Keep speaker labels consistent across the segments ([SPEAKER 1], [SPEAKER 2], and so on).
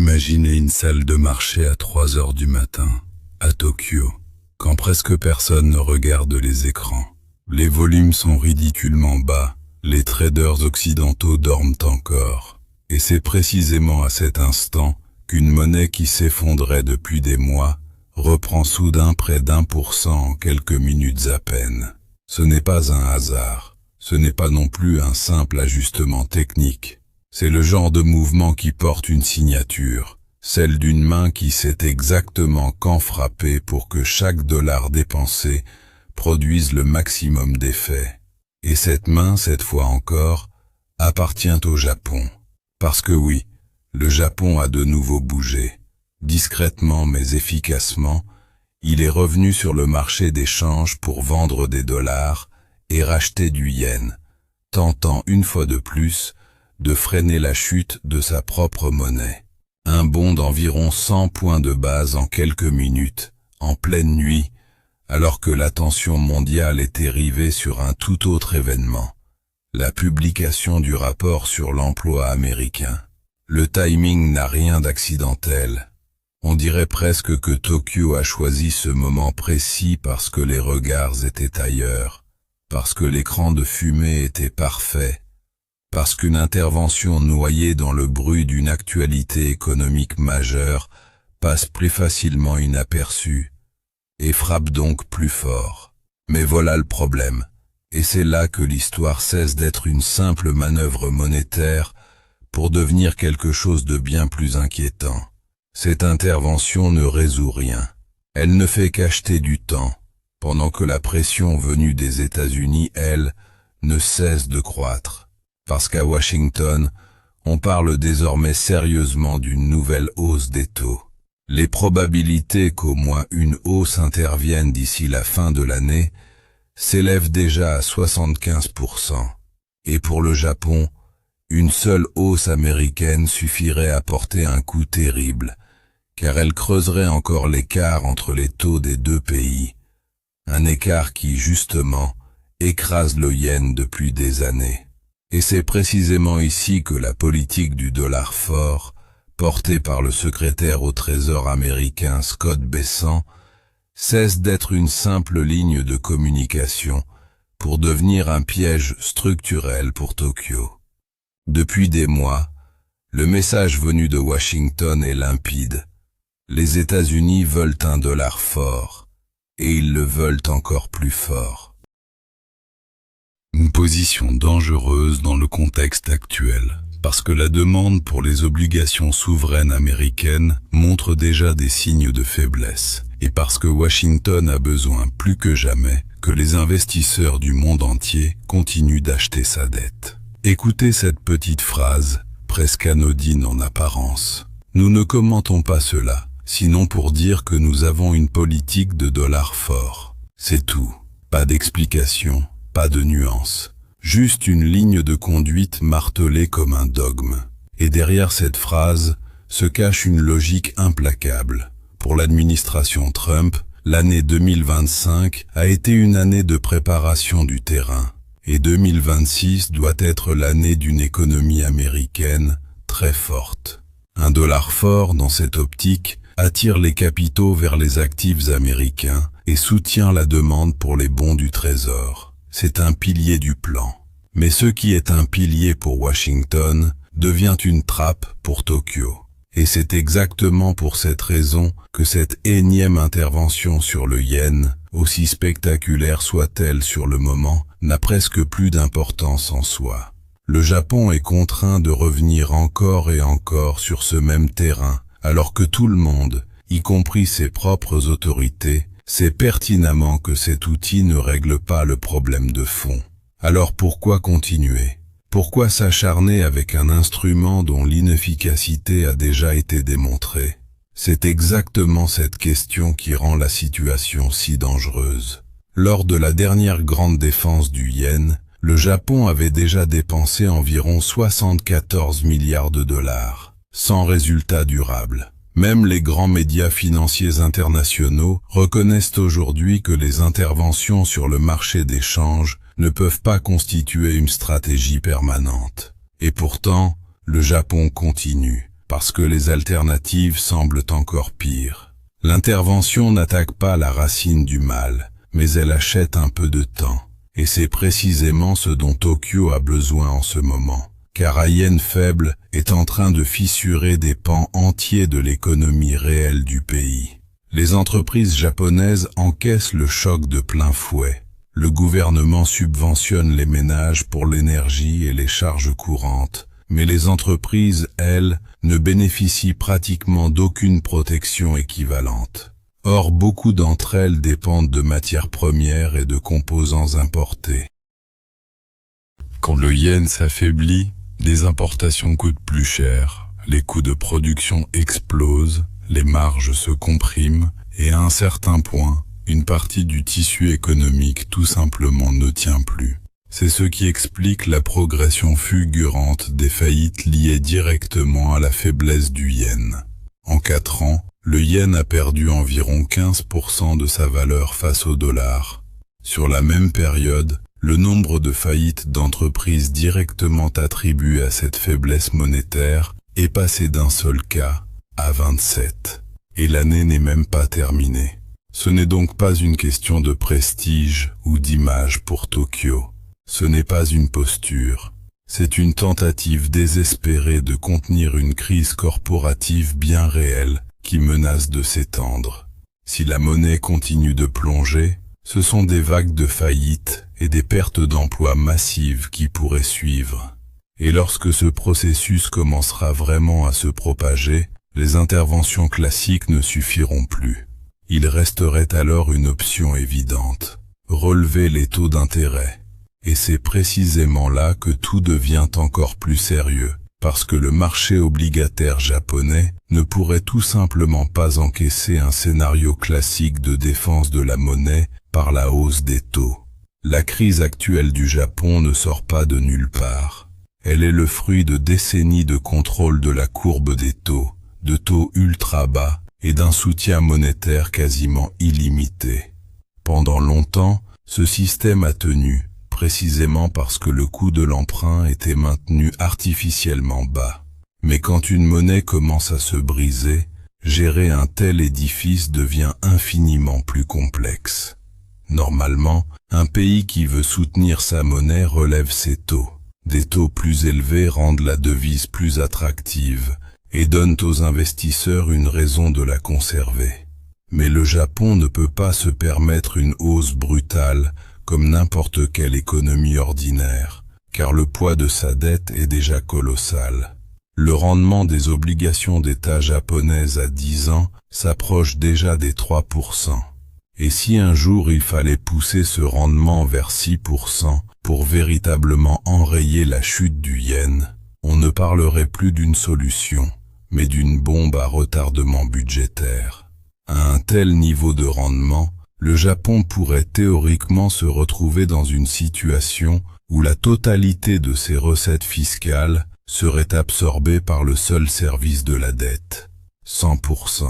[SPEAKER 1] Imaginez une salle de marché à 3 heures du matin, à Tokyo, quand presque personne ne regarde les écrans. Les volumes sont ridiculement bas, les traders occidentaux dorment encore. Et c'est précisément à cet instant qu'une monnaie qui s'effondrait depuis des mois reprend soudain près d'1% en quelques minutes à peine. Ce n'est pas un hasard, ce n'est pas non plus un simple ajustement technique. C'est le genre de mouvement qui porte une signature, celle d'une main qui sait exactement quand frapper pour que chaque dollar dépensé produise le maximum d'effet. Et cette main, cette fois encore, appartient au Japon. Parce que oui, le Japon a de nouveau bougé. Discrètement mais efficacement, il est revenu sur le marché des changes pour vendre des dollars et racheter du yen, tentant une fois de plus de freiner la chute de sa propre monnaie. Un bond d'environ 100 points de base en quelques minutes, en pleine nuit, alors que l'attention mondiale était rivée sur un tout autre événement, la publication du rapport sur l'emploi américain. Le timing n'a rien d'accidentel. On dirait presque que Tokyo a choisi ce moment précis parce que les regards étaient ailleurs, parce que l'écran de fumée était parfait, parce qu'une intervention noyée dans le bruit d'une actualité économique majeure passe plus facilement inaperçue et frappe donc plus fort. Mais voilà le problème, et c'est là que l'histoire cesse d'être une simple manœuvre monétaire pour devenir quelque chose de bien plus inquiétant. Cette intervention ne résout rien. Elle ne fait qu'acheter du temps, pendant que la pression venue des États-Unis, elle, ne cesse de croître. Parce qu'à Washington, on parle désormais sérieusement d'une nouvelle hausse des taux. Les probabilités qu'au moins une hausse intervienne d'ici la fin de l'année s'élèvent déjà à 75%. Et pour le Japon, une seule hausse américaine suffirait à porter un coup terrible, car elle creuserait encore l'écart entre les taux des deux pays, un écart qui, justement, écrase le yen depuis des années. Et c'est précisément ici que la politique du dollar fort, portée par le secrétaire au Trésor américain Scott Bessent, cesse d'être une simple ligne de communication pour devenir un piège structurel pour Tokyo. Depuis des mois, le message venu de Washington est limpide. Les États-Unis veulent un dollar fort, et ils le veulent encore plus fort. Une position dangereuse dans le contexte actuel, parce que la demande pour les obligations souveraines américaines montre déjà des signes de faiblesse, et parce que Washington a besoin plus que jamais que les investisseurs du monde entier continuent d'acheter sa dette. Écoutez cette petite phrase, presque anodine en apparence. Nous ne commentons pas cela, sinon pour dire que nous avons une politique de dollar fort. C'est tout. Pas d'explication, pas de nuance. Juste une ligne de conduite martelée comme un dogme. Et derrière cette phrase se cache une logique implacable. Pour l'administration Trump, l'année 2025 a été une année de préparation du terrain. Et 2026 doit être l'année d'une économie américaine très forte. Un dollar fort dans cette optique attire les capitaux vers les actifs américains et soutient la demande pour les bons du Trésor. C'est un pilier du plan. Mais ce qui est un pilier pour Washington devient une trappe pour Tokyo. Et c'est exactement pour cette raison que cette énième intervention sur le yen, aussi spectaculaire soit-elle sur le moment, n'a presque plus d'importance en soi. Le Japon est contraint de revenir encore et encore sur ce même terrain, alors que tout le monde, y compris ses propres autorités, sait pertinemment que cet outil ne règle pas le problème de fond. Alors pourquoi continuer? Pourquoi s'acharner avec un instrument dont l'inefficacité a déjà été démontrée? C'est exactement cette question qui rend la situation si dangereuse. Lors de la dernière grande défense du yen, le Japon avait déjà dépensé environ 74 milliards de dollars, sans résultat durable. Même les grands médias financiers internationaux reconnaissent aujourd'hui que les interventions sur le marché des changes ne peuvent pas constituer une stratégie permanente. Et pourtant, le Japon continue. parce que les alternatives semblent encore pires. L'intervention n'attaque pas la racine du mal, mais elle achète un peu de temps. Et c'est précisément ce dont Tokyo a besoin en ce moment. Car un yen faible est en train de fissurer des pans entiers de l'économie réelle du pays. Les entreprises japonaises encaissent le choc de plein fouet. Le gouvernement subventionne les ménages pour l'énergie et les charges courantes, mais les entreprises, elles, ne bénéficient pratiquement d'aucune protection équivalente. Or, beaucoup d'entre elles dépendent de matières premières et de composants importés. Quand le yen s'affaiblit, les importations coûtent plus cher, les coûts de production explosent, les marges se compriment, et à un certain point, une partie du tissu économique tout simplement ne tient plus. C'est ce qui explique la progression fulgurante des faillites liées directement à la faiblesse du yen. En 4 ans, le yen a perdu environ 15% de sa valeur face au dollar. Sur la même période, le nombre de faillites d'entreprises directement attribuées à cette faiblesse monétaire est passé d'un seul cas à 27. Et l'année n'est même pas terminée. Ce n'est donc pas une question de prestige ou d'image pour Tokyo. Ce n'est pas une posture. C'est une tentative désespérée de contenir une crise corporative bien réelle qui menace de s'étendre. Si la monnaie continue de plonger, ce sont des vagues de faillites et des pertes d'emplois massives qui pourraient suivre. Et lorsque ce processus commencera vraiment à se propager, les interventions classiques ne suffiront plus. Il resterait alors une option évidente, relever les taux d'intérêt. Et c'est précisément là que tout devient encore plus sérieux, parce que le marché obligataire japonais ne pourrait tout simplement pas encaisser un scénario classique de défense de la monnaie par la hausse des taux. La crise actuelle du Japon ne sort pas de nulle part. Elle est le fruit de décennies de contrôle de la courbe des taux, de taux ultra bas et d'un soutien monétaire quasiment illimité. Pendant longtemps, ce système a tenu, précisément parce que le coût de l'emprunt était maintenu artificiellement bas. Mais quand une monnaie commence à se briser, gérer un tel édifice devient infiniment plus complexe. Normalement, un pays qui veut soutenir sa monnaie relève ses taux. Des taux plus élevés rendent la devise plus attractive et donnent aux investisseurs une raison de la conserver. Mais le Japon ne peut pas se permettre une hausse brutale comme n'importe quelle économie ordinaire, car le poids de sa dette est déjà colossal. Le rendement des obligations d'État japonaises à 10 ans s'approche déjà des 3%. Et si un jour il fallait pousser ce rendement vers 6% pour véritablement enrayer la chute du yen, on ne parlerait plus d'une solution, mais d'une bombe à retardement budgétaire. À un tel niveau de rendement, le Japon pourrait théoriquement se retrouver dans une situation où la totalité de ses recettes fiscales serait absorbée par le seul service de la dette, 100%.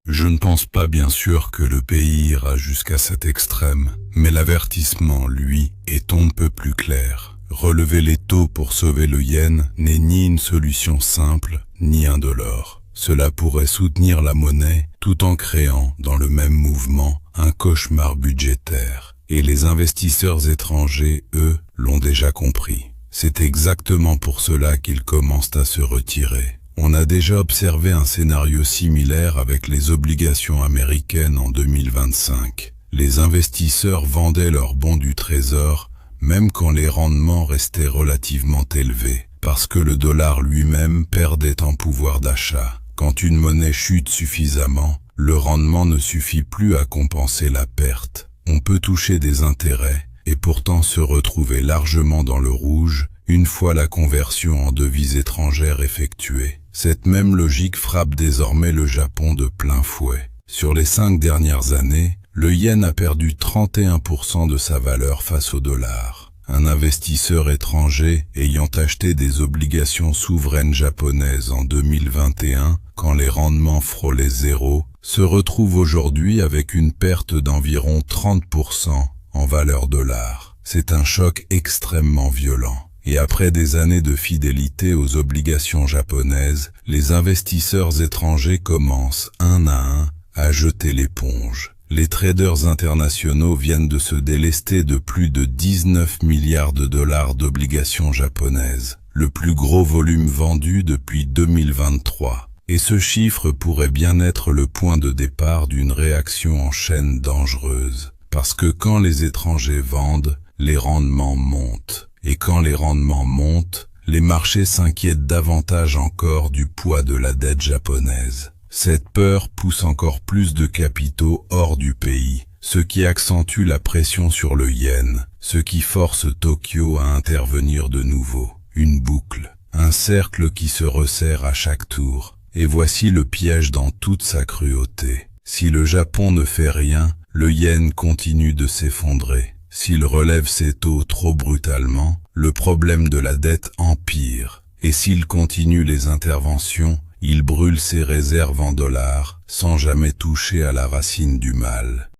[SPEAKER 1] Je ne pense pas bien sûr que le pays ira jusqu'à cet extrême, mais l'avertissement, lui, est un peu plus clair. Relever les taux pour sauver le yen n'est ni une solution simple, ni indolore. Cela pourrait soutenir la monnaie tout en créant, dans le même mouvement, un cauchemar budgétaire. Et les investisseurs étrangers, eux, l'ont déjà compris. C'est exactement pour cela qu'ils commencent à se retirer. On a déjà observé un scénario similaire avec les obligations américaines en 2025. Les investisseurs vendaient leurs bons du trésor, même quand les rendements restaient relativement élevés, parce que le dollar lui-même perdait en pouvoir d'achat. Quand une monnaie chute suffisamment, le rendement ne suffit plus à compenser la perte. On peut toucher des intérêts, et pourtant se retrouver largement dans le rouge, une fois la conversion en devises étrangères effectuée. Cette même logique frappe désormais le Japon de plein fouet. Sur les 5 dernières années, le yen a perdu 31% de sa valeur face au dollar. Un investisseur étranger ayant acheté des obligations souveraines japonaises en 2021, quand les rendements frôlaient zéro, se retrouve aujourd'hui avec une perte d'environ 30% en valeur dollar. C'est un choc extrêmement violent. Et après des années de fidélité aux obligations japonaises, les investisseurs étrangers commencent, un à un, à jeter l'éponge. Les traders internationaux viennent de se délester de plus de 19 milliards de dollars d'obligations japonaises, le plus gros volume vendu depuis 2023. Et ce chiffre pourrait bien être le point de départ d'une réaction en chaîne dangereuse. Parce que quand les étrangers vendent, les rendements montent. Et quand les rendements montent, les marchés s'inquiètent davantage encore du poids de la dette japonaise. Cette peur pousse encore plus de capitaux hors du pays, ce qui accentue la pression sur le yen, ce qui force Tokyo à intervenir de nouveau. Une boucle, un cercle qui se resserre à chaque tour. Et voici le piège dans toute sa cruauté. Si le Japon ne fait rien, le yen continue de s'effondrer. S'il relève ses taux trop brutalement, le problème de la dette empire. Et s'il continue les interventions, il brûle ses réserves en dollars, sans jamais toucher à la racine du mal.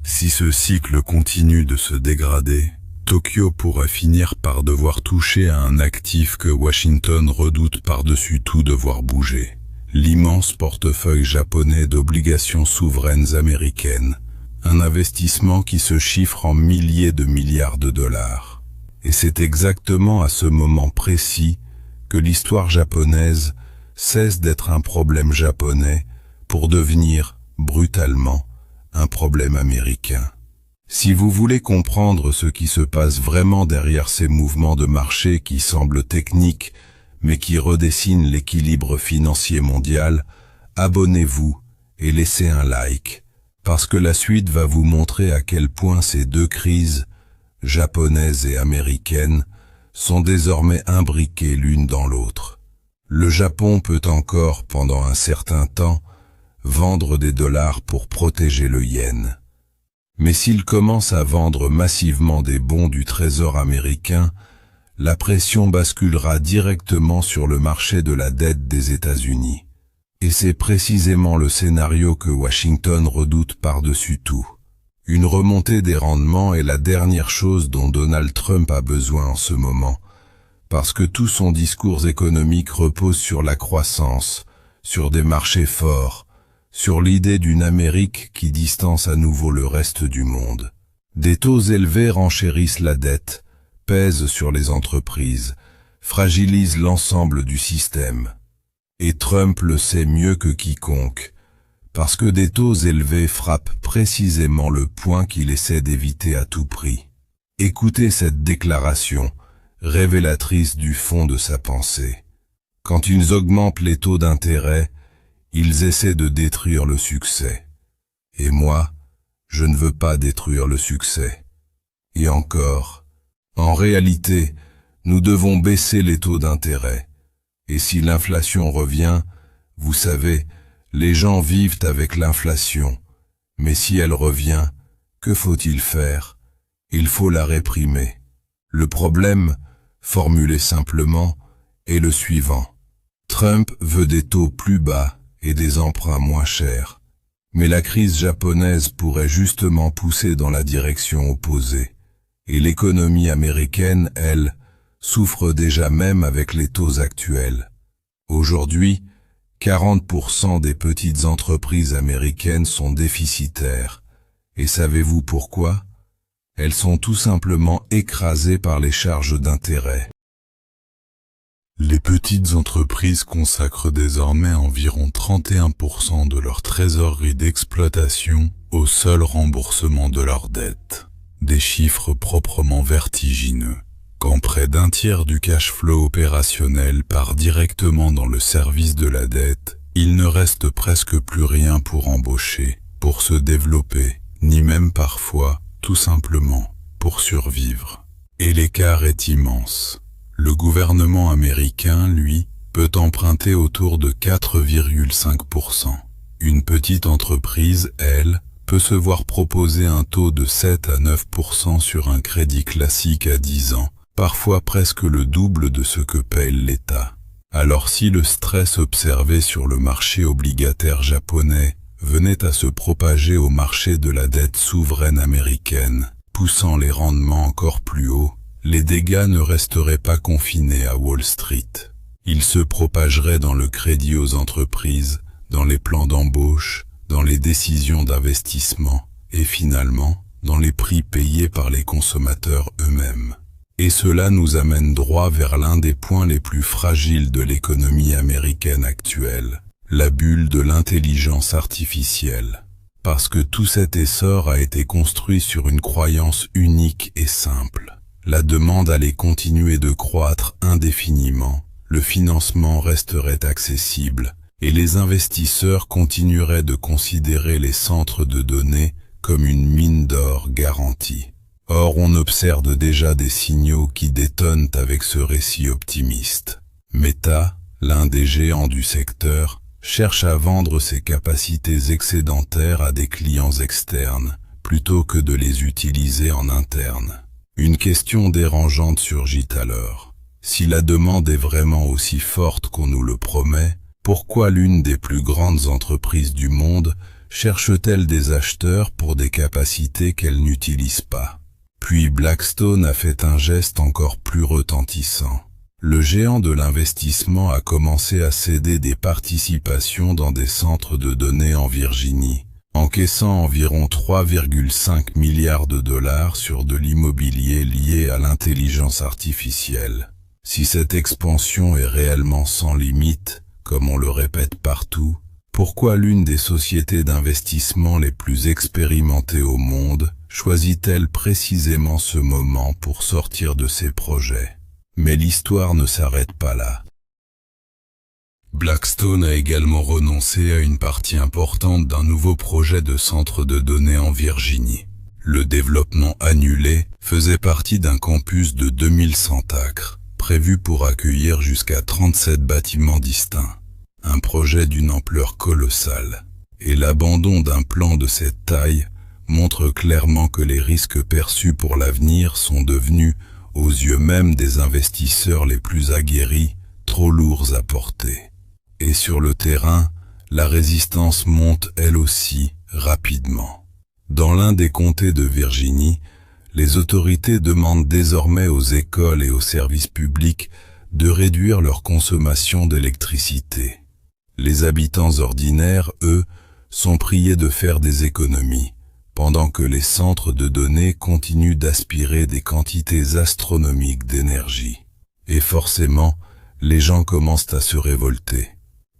[SPEAKER 1] Si ce cycle continue de se dégrader, Tokyo pourrait finir par devoir toucher à un actif que Washington redoute par-dessus tout devoir bouger. L'immense portefeuille japonais d'obligations souveraines américaines, un investissement qui se chiffre en milliers de milliards de dollars. Et c'est exactement à ce moment précis que l'histoire japonaise cesse d'être un problème japonais pour devenir, brutalement, un problème américain. Si vous voulez comprendre ce qui se passe vraiment derrière ces mouvements de marché qui semblent techniques, mais qui redessinent l'équilibre financier mondial, abonnez-vous et laissez un like, parce que la suite va vous montrer à quel point ces deux crises, japonaise et américaine, sont désormais imbriquées l'une dans l'autre. Le Japon peut encore, pendant un certain temps, vendre des dollars pour protéger le yen. Mais s'il commence à vendre massivement des bons du Trésor américain, la pression basculera directement sur le marché de la dette des États-Unis. Et c'est précisément le scénario que Washington redoute par-dessus tout. Une remontée des rendements est la dernière chose dont Donald Trump a besoin en ce moment, parce que tout son discours économique repose sur la croissance, sur des marchés forts, sur l'idée d'une Amérique qui distance à nouveau le reste du monde. Des taux élevés renchérissent la dette, pèsent sur les entreprises, fragilisent l'ensemble du système. Et Trump le sait mieux que quiconque, parce que des taux élevés frappent précisément le point qu'il essaie d'éviter à tout prix. Écoutez cette déclaration, révélatrice du fond de sa pensée. Quand ils augmentent les taux d'intérêt, ils essaient de détruire le succès. Et moi, je ne veux pas détruire le succès. Et encore, en réalité, nous devons baisser les taux d'intérêt. Et si l'inflation revient, vous savez, les gens vivent avec l'inflation, mais si elle revient, que faut-il faire? Il faut la réprimer. Le problème, formulé simplement, est le suivant. Trump veut des taux plus bas et des emprunts moins chers. Mais la crise japonaise pourrait justement pousser dans la direction opposée. Et l'économie américaine, elle, souffre déjà même avec les taux actuels. Aujourd'hui, 40% des petites entreprises américaines sont déficitaires. Et savez-vous pourquoi? Elles sont tout simplement écrasées par les charges d'intérêt. Les petites entreprises consacrent désormais environ 31% de leur trésorerie d'exploitation au seul remboursement de leurs dettes. Des chiffres proprement vertigineux. Quand près d'un tiers du cash flow opérationnel part directement dans le service de la dette, il ne reste presque plus rien pour embaucher, pour se développer, ni même parfois, tout simplement, pour survivre. Et l'écart est immense. Le gouvernement américain, lui, peut emprunter autour de 4,5%. Une petite entreprise, elle, peut se voir proposer un taux de 7 à 9% sur un crédit classique à 10 ans, parfois presque le double de ce que paye l'État. Alors si le stress observé sur le marché obligataire japonais venait à se propager au marché de la dette souveraine américaine, poussant les rendements encore plus haut, les dégâts ne resteraient pas confinés à Wall Street. Ils se propageraient dans le crédit aux entreprises, dans les plans d'embauche, dans les décisions d'investissement et finalement dans les prix payés par les consommateurs eux-mêmes. Et cela nous amène droit vers l'un des points les plus fragiles de l'économie américaine actuelle, la bulle de l'intelligence artificielle. Parce que tout cet essor a été construit sur une croyance unique et simple. La demande allait continuer de croître indéfiniment, le financement resterait accessible, et les investisseurs continueraient de considérer les centres de données comme une mine d'or garantie. Or, on observe déjà des signaux qui détonnent avec ce récit optimiste. Meta, l'un des géants du secteur, cherche à vendre ses capacités excédentaires à des clients externes, plutôt que de les utiliser en interne. Une question dérangeante surgit alors. Si la demande est vraiment aussi forte qu'on nous le promet, pourquoi l'une des plus grandes entreprises du monde cherche-t-elle des acheteurs pour des capacités qu'elle n'utilise pas? Puis Blackstone a fait un geste encore plus retentissant. Le géant de l'investissement a commencé à céder des participations dans des centres de données en Virginie, encaissant environ 3,5 milliards de dollars sur de l'immobilier lié à l'intelligence artificielle. Si cette expansion est réellement sans limite, comme on le répète partout, pourquoi l'une des sociétés d'investissement les plus expérimentées au monde choisit-elle précisément ce moment pour sortir de ses projets? Mais l'histoire ne s'arrête pas là. Blackstone a également renoncé à une partie importante d'un nouveau projet de centre de données en Virginie. Le développement annulé faisait partie d'un campus de 2100 acres, prévu pour accueillir jusqu'à 37 bâtiments distincts. Un projet d'une ampleur colossale. Et l'abandon d'un plan de cette taille montre clairement que les risques perçus pour l'avenir sont devenus, aux yeux même des investisseurs les plus aguerris, trop lourds à porter. Et sur le terrain, la résistance monte elle aussi, rapidement. Dans l'un des comtés de Virginie, les autorités demandent désormais aux écoles et aux services publics de réduire leur consommation d'électricité. Les habitants ordinaires, eux, sont priés de faire des économies, pendant que les centres de données continuent d'aspirer des quantités astronomiques d'énergie. Et forcément, les gens commencent à se révolter.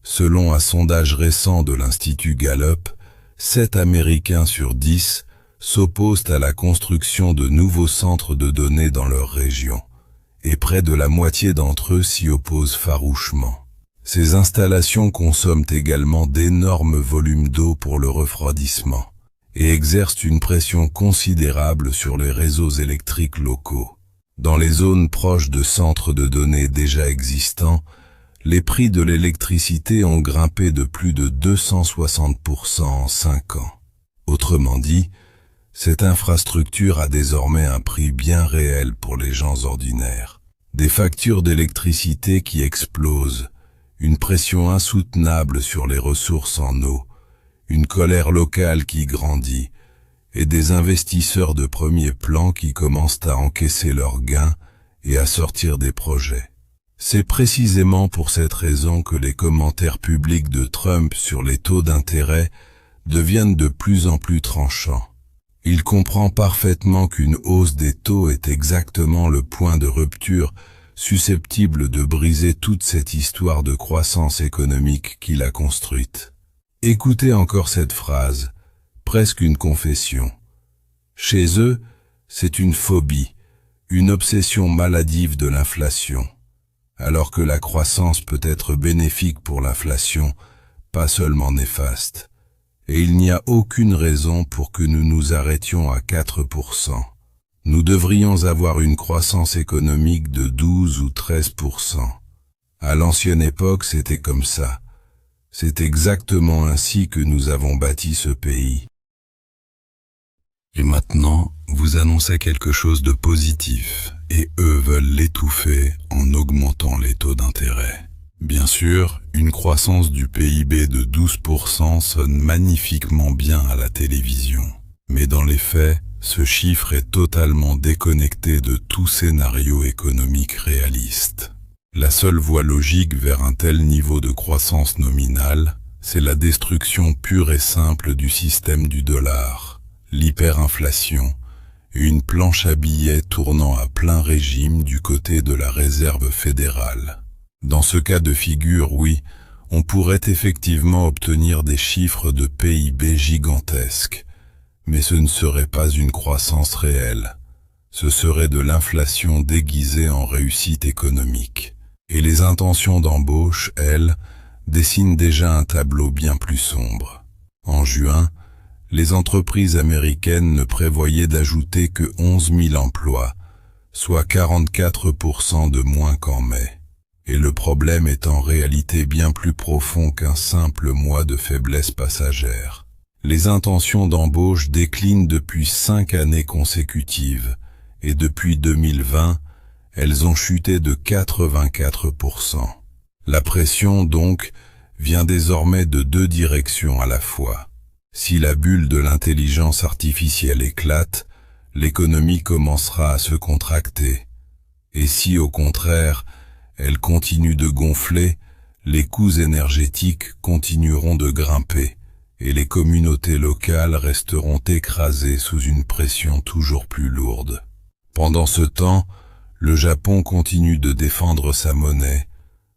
[SPEAKER 1] Selon un sondage récent de l'Institut Gallup, 7 Américains sur 10 s'opposent à la construction de nouveaux centres de données dans leur région, et près de la moitié d'entre eux s'y opposent farouchement. Ces installations consomment également d'énormes volumes d'eau pour le refroidissement et exercent une pression considérable sur les réseaux électriques locaux. Dans les zones proches de centres de données déjà existants, les prix de l'électricité ont grimpé de plus de 260% en 5 ans. Autrement dit, cette infrastructure a désormais un prix bien réel pour les gens ordinaires. Des factures d'électricité qui explosent, une pression insoutenable sur les ressources en eau, une colère locale qui grandit, et des investisseurs de premier plan qui commencent à encaisser leurs gains et à sortir des projets. C'est précisément pour cette raison que les commentaires publics de Trump sur les taux d'intérêt deviennent de plus en plus tranchants. Il comprend parfaitement qu'une hausse des taux est exactement le point de rupture susceptible de briser toute cette histoire de croissance économique qu'il a construite. Écoutez encore cette phrase, presque une confession. Chez eux, c'est une phobie, une obsession maladive de l'inflation, alors que la croissance peut être bénéfique pour l'inflation, pas seulement néfaste. Et il n'y a aucune raison pour que nous nous arrêtions à 4%. Nous devrions avoir une croissance économique de 12 ou 13%. À l'ancienne époque, c'était comme ça. C'est exactement ainsi que nous avons bâti ce pays. Et maintenant, vous annoncez quelque chose de positif, et eux veulent l'étouffer en augmentant les taux d'intérêt. Bien sûr, une croissance du PIB de 12% sonne magnifiquement bien à la télévision. Mais dans les faits, Ce chiffre est totalement déconnecté de tout scénario économique réaliste. La seule voie logique vers un tel niveau de croissance nominale, c'est la destruction pure et simple du système du dollar, l'hyperinflation, et une planche à billets tournant à plein régime du côté de la Réserve fédérale. Dans ce cas de figure, oui, on pourrait effectivement obtenir des chiffres de PIB gigantesques, mais ce ne serait pas une croissance réelle. Ce serait de l'inflation déguisée en réussite économique. Et les intentions d'embauche, elles, dessinent déjà un tableau bien plus sombre. En juin, les entreprises américaines ne prévoyaient d'ajouter que 11 000 emplois, soit 44% de moins qu'en mai. Et le problème est en réalité bien plus profond qu'un simple mois de faiblesse passagère. Les intentions d'embauche déclinent depuis 5 années consécutives, et depuis 2020, elles ont chuté de 84%. La pression, donc, vient désormais de deux directions à la fois. Si la bulle de l'intelligence artificielle éclate, l'économie commencera à se contracter. Et si, au contraire, elle continue de gonfler, les coûts énergétiques continueront de grimper, et les communautés locales resteront écrasées sous une pression toujours plus lourde. Pendant ce temps, le Japon continue de défendre sa monnaie,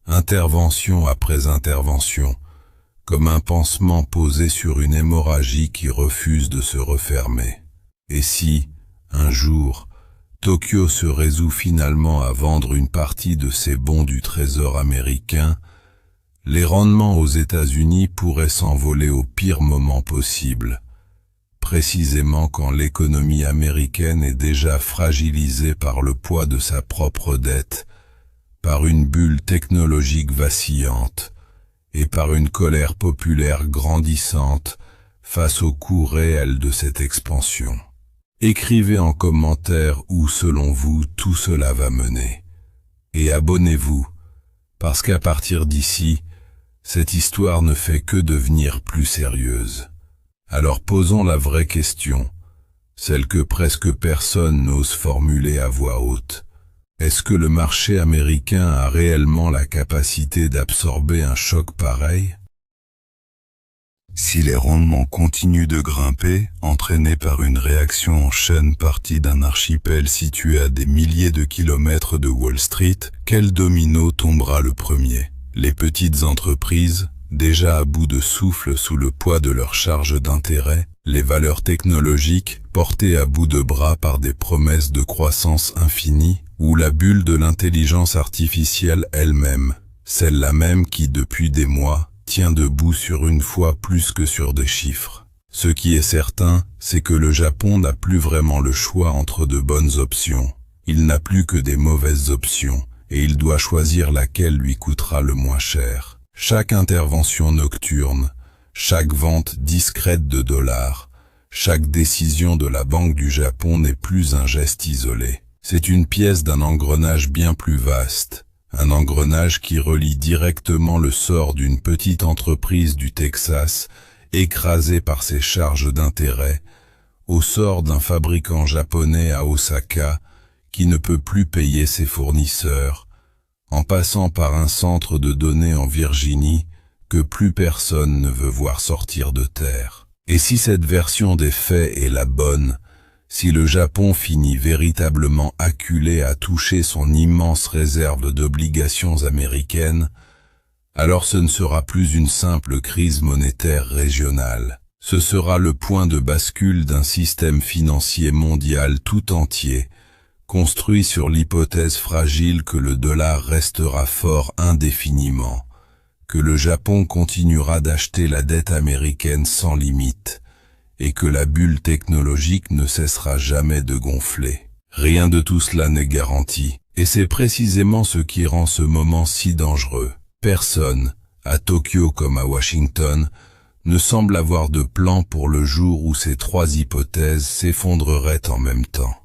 [SPEAKER 1] intervention après intervention, comme un pansement posé sur une hémorragie qui refuse de se refermer. Et si, un jour, Tokyo se résout finalement à vendre une partie de ses bons du Trésor américain, les rendements aux États-Unis pourraient s'envoler au pire moment possible, précisément quand l'économie américaine est déjà fragilisée par le poids de sa propre dette, par une bulle technologique vacillante et par une colère populaire grandissante face au coût réel de cette expansion. Écrivez en commentaire où, selon vous, tout cela va mener. Et abonnez-vous, parce qu'à partir d'ici, cette histoire ne fait que devenir plus sérieuse. Alors posons la vraie question, celle que presque personne n'ose formuler à voix haute. Est-ce que le marché américain a réellement la capacité d'absorber un choc pareil ? Si les rendements continuent de grimper, entraînés par une réaction en chaîne partie d'un archipel situé à des milliers de kilomètres de Wall Street, quel domino tombera le premier ? Les petites entreprises, déjà à bout de souffle sous le poids de leur charge d'intérêt, les valeurs technologiques, portées à bout de bras par des promesses de croissance infinie, ou la bulle de l'intelligence artificielle elle-même, celle-là même qui, depuis des mois, tient debout sur une foi plus que sur des chiffres. Ce qui est certain, c'est que le Japon n'a plus vraiment le choix entre de bonnes options. Il n'a plus que des mauvaises options, et il doit choisir laquelle lui coûtera le moins cher. Chaque intervention nocturne, chaque vente discrète de dollars, chaque décision de la Banque du Japon n'est plus un geste isolé. C'est une pièce d'un engrenage bien plus vaste. Un engrenage qui relie directement le sort d'une petite entreprise du Texas, écrasée par ses charges d'intérêt, au sort d'un fabricant japonais à Osaka, qui ne peut plus payer ses fournisseurs, en passant par un centre de données en Virginie que plus personne ne veut voir sortir de terre. Et si cette version des faits est la bonne, si le Japon finit véritablement acculé à toucher son immense réserve d'obligations américaines, alors ce ne sera plus une simple crise monétaire régionale. Ce sera le point de bascule d'un système financier mondial tout entier, construit sur l'hypothèse fragile que le dollar restera fort indéfiniment, que le Japon continuera d'acheter la dette américaine sans limite, et que la bulle technologique ne cessera jamais de gonfler. Rien de tout cela n'est garanti, et c'est précisément ce qui rend ce moment si dangereux. Personne, à Tokyo comme à Washington, ne semble avoir de plan pour le jour où ces trois hypothèses s'effondreraient en même temps.